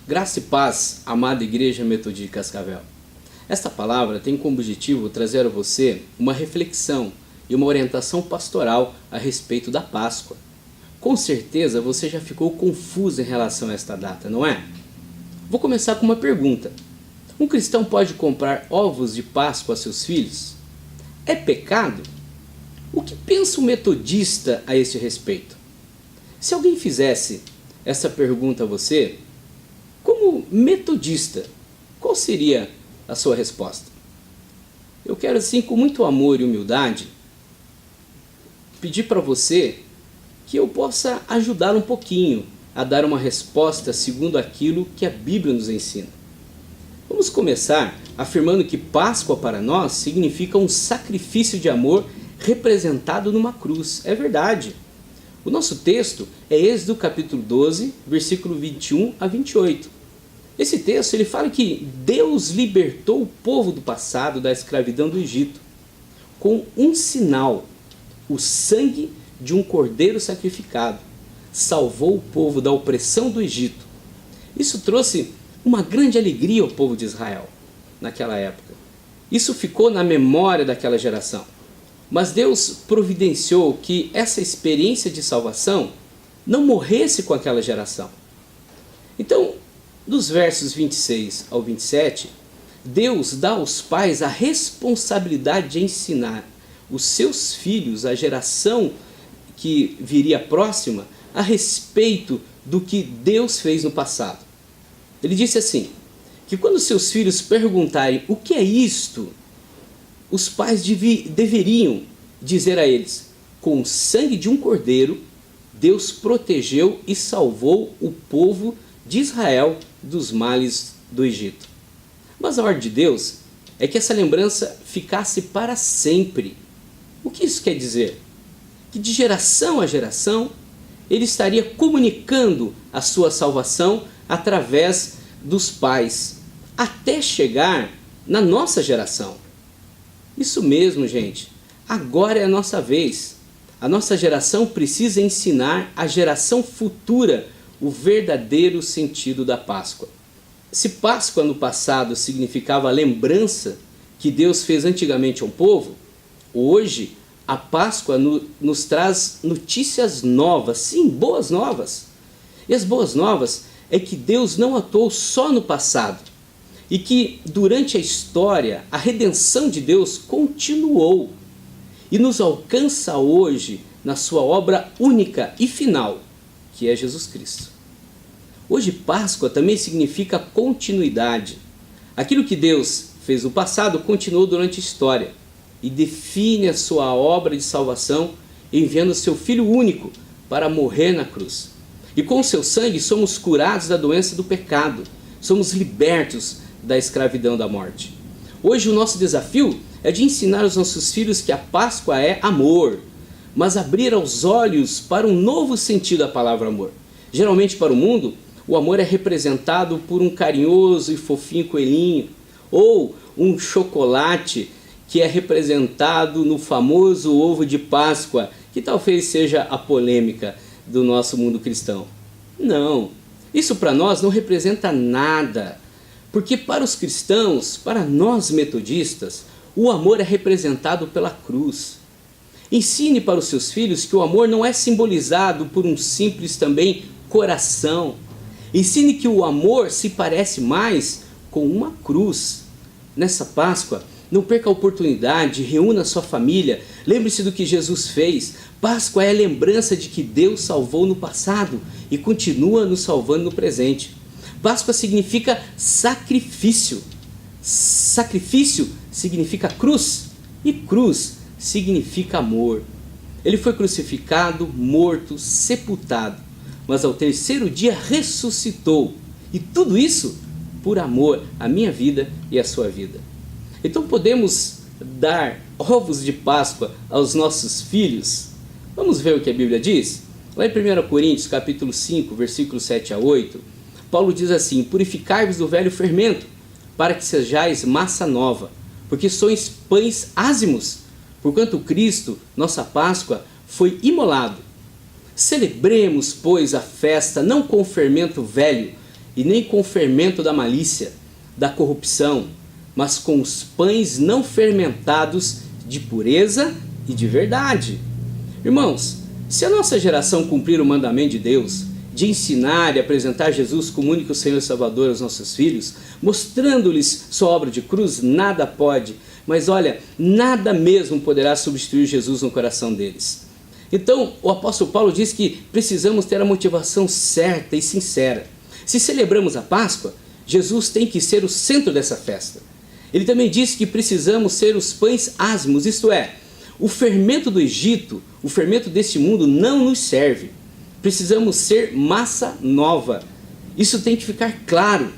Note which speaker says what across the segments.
Speaker 1: Graça e paz, amada Igreja Metodista de Cascavel. Esta palavra tem como objetivo trazer a você uma reflexão e uma orientação pastoral a respeito da Páscoa. Com certeza você já ficou confuso em relação a esta data, não é? Vou começar com uma pergunta. Um cristão pode comprar ovos de Páscoa a seus filhos? É pecado? O que pensa o metodista a esse respeito? Se alguém fizesse essa pergunta a você, como metodista, qual seria a sua resposta? Eu quero, assim, com muito amor e humildade, pedir para você que eu possa ajudar um pouquinho a dar uma resposta segundo aquilo que a Bíblia nos ensina. Vamos começar afirmando que Páscoa para nós significa um sacrifício de amor representado numa cruz. É verdade. O nosso texto é Êxodo capítulo 12, versículo 21 a 28. Esse texto ele fala que Deus libertou o povo do passado da escravidão do Egito com um sinal, o sangue de um cordeiro sacrificado. Salvou o povo da opressão do Egito. Isso trouxe uma grande alegria ao povo de Israel naquela época. Isso ficou na memória daquela geração. Mas Deus providenciou que essa experiência de salvação não morresse com aquela geração. Então, dos versos 26 ao 27, Deus dá aos pais a responsabilidade de ensinar os seus filhos, a geração que viria próxima, a respeito do que Deus fez no passado. Ele disse assim, que quando seus filhos perguntarem o que é isto, os pais deveriam dizer a eles, com o sangue de um cordeiro, Deus protegeu e salvou o povo de Israel dos males do Egito. Mas a ordem de Deus é que essa lembrança ficasse para sempre. O que isso quer dizer? Que de geração a geração, ele estaria comunicando a sua salvação através dos pais, até chegar na nossa geração. Isso mesmo, gente. Agora é a nossa vez. A nossa geração precisa ensinar à geração futura o verdadeiro sentido da Páscoa. Se Páscoa no passado significava a lembrança que Deus fez antigamente ao povo, hoje a Páscoa nos traz notícias novas, sim, boas novas. E as boas novas é que Deus não atuou só no passado e que durante a história a redenção de Deus continuou e nos alcança hoje na sua obra única e final, que é Jesus Cristo. Hoje Páscoa também significa continuidade. Aquilo que Deus fez no passado continuou durante a história e define a sua obra de salvação enviando seu Filho único para morrer na cruz. E com o seu sangue somos curados da doença do pecado, somos libertos da escravidão da morte. Hoje o nosso desafio é de ensinar aos nossos filhos que a Páscoa é amor, mas abrir os olhos para um novo sentido da palavra amor. Geralmente para o mundo, o amor é representado por um carinhoso e fofinho coelhinho, ou um chocolate que é representado no famoso ovo de Páscoa, que talvez seja a polêmica do nosso mundo cristão. Não, isso para nós não representa nada, porque para os cristãos, para nós metodistas, o amor é representado pela cruz. Ensine para os seus filhos que o amor não é simbolizado por um simples também coração. Ensine que o amor se parece mais com uma cruz. Nessa Páscoa, não perca a oportunidade, reúna sua família, lembre-se do que Jesus fez. Páscoa é a lembrança de que Deus salvou no passado e continua nos salvando no presente. Páscoa significa sacrifício. Sacrifício significa cruz e cruz significa amor. Ele foi crucificado, morto, sepultado, mas ao terceiro dia ressuscitou. E tudo isso por amor à minha vida e à sua vida. Então podemos dar ovos de Páscoa aos nossos filhos? Vamos ver o que a Bíblia diz? Lá em 1 Coríntios capítulo 5, versículos 7 a 8, Paulo diz assim, purificai-vos do velho fermento, para que sejais massa nova, porque sois pães ázimos, porquanto Cristo, nossa Páscoa, foi imolado. Celebremos, pois, a festa não com fermento velho, e nem com o fermento da malícia, da corrupção, mas com os pães não fermentados de pureza e de verdade. Irmãos, se a nossa geração cumprir o mandamento de Deus, de ensinar e apresentar Jesus como único Senhor e Salvador aos nossos filhos, mostrando-lhes sua obra de cruz, nada pode, mas olha, nada mesmo poderá substituir Jesus no coração deles. Então, o apóstolo Paulo diz que precisamos ter a motivação certa e sincera. Se celebramos a Páscoa, Jesus tem que ser o centro dessa festa. Ele também diz que precisamos ser os pães asmos, isto é, o fermento do Egito, o fermento deste mundo não nos serve. Precisamos ser massa nova. Isso tem que ficar claro.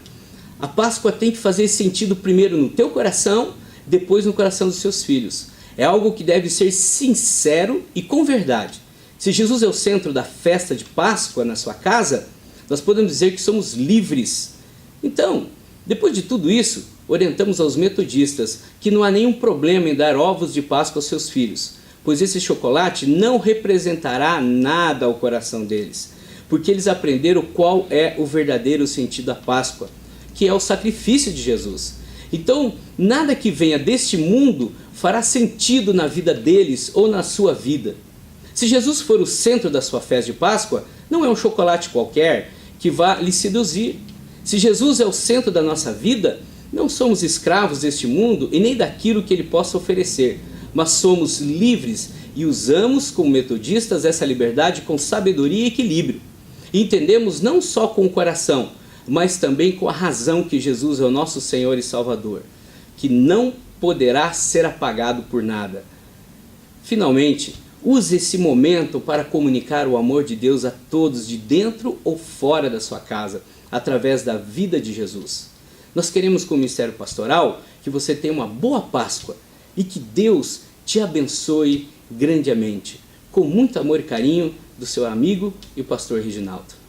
Speaker 1: A Páscoa tem que fazer sentido primeiro no teu coração, depois no coração dos seus filhos. É algo que deve ser sincero e com verdade. Se Jesus é o centro da festa de Páscoa na sua casa, nós podemos dizer que somos livres. Então, depois de tudo isso, orientamos aos metodistas que não há nenhum problema em dar ovos de Páscoa aos seus filhos, pois esse chocolate não representará nada ao coração deles, porque eles aprenderam qual é o verdadeiro sentido da Páscoa, que é o sacrifício de Jesus. Então, nada que venha deste mundo fará sentido na vida deles ou na sua vida. Se Jesus for o centro da sua festa de Páscoa, não é um chocolate qualquer que vá lhe seduzir. Se Jesus é o centro da nossa vida, não somos escravos deste mundo e nem daquilo que ele possa oferecer, mas somos livres e usamos como metodistas essa liberdade com sabedoria e equilíbrio. E entendemos não só com o coração, mas também com a razão que Jesus é o nosso Senhor e Salvador, que não poderá ser apagado por nada. Finalmente, use esse momento para comunicar o amor de Deus a todos de dentro ou fora da sua casa, através da vida de Jesus. Nós queremos, com o Ministério Pastoral, que você tenha uma boa Páscoa e que Deus te abençoe grandemente. Com muito amor e carinho, do seu amigo e o pastor Reginaldo.